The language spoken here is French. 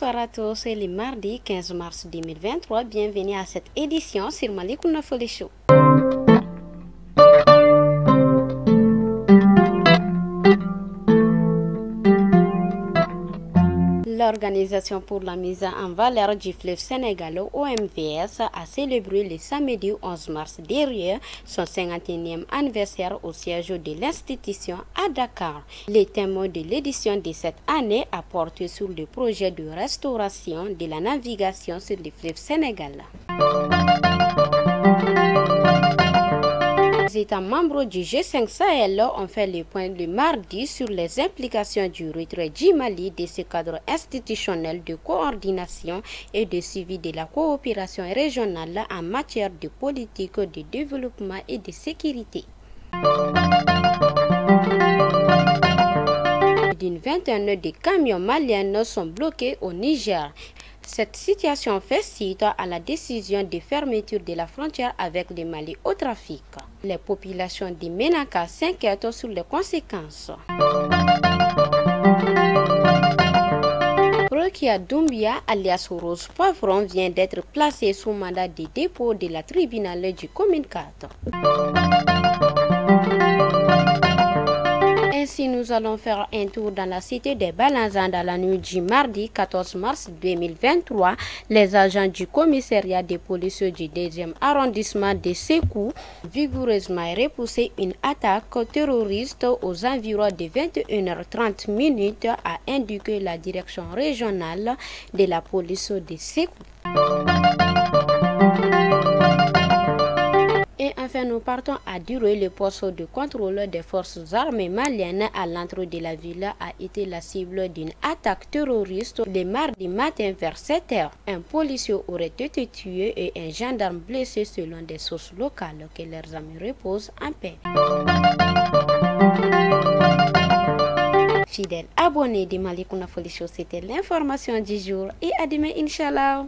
Bonsoir à tous, c'est le mardi 15 mars 2023. Bienvenue à cette édition sur Malikounda Foli Show. L'Organisation pour la mise en valeur du fleuve sénégalo OMVS a célébré le samedi 11 mars dernier son 51e anniversaire au siège de l'institution à Dakar. Le thème de l'édition de cette année a porté sur le projet de restauration de la navigation sur le fleuve sénégal. Les États membres du G5 Sahel ont fait le point le mardi sur les implications du retrait du Mali de ce cadre institutionnel de coordination et de suivi de la coopération régionale en matière de politique de développement et de sécurité. D'une vingtaine de camions maliens sont bloqués au Niger. Cette situation fait suite à la décision de fermeture de la frontière avec le Mali au trafic. Les populations de Ménaka s'inquiètent sur les conséquences. Rokia Doumbia, alias Rose Poivron, vient d'être placée sous mandat de dépôt de la tribunal du commune 4. Ainsi, nous allons faire un tour dans la cité des Balanzans dans la nuit du mardi 14 mars 2023. Les agents du commissariat de police du 2e arrondissement de Sékou vigoureusement repoussé une attaque terroriste aux environs de 21h30 a indiqué la direction régionale de la police de Sékou. Et enfin, nous partons à Duré. Le poste de contrôle des forces armées maliennes à l'entrée de la ville a été la cible d'une attaque terroriste le mardi matin vers 7h. Un policier aurait été tué et un gendarme blessé selon des sources locales. Que leurs amis reposent en paix. Fidèles abonnés de Malikounda Foli Show, c'était l'information du jour et à demain, Inch'Allah.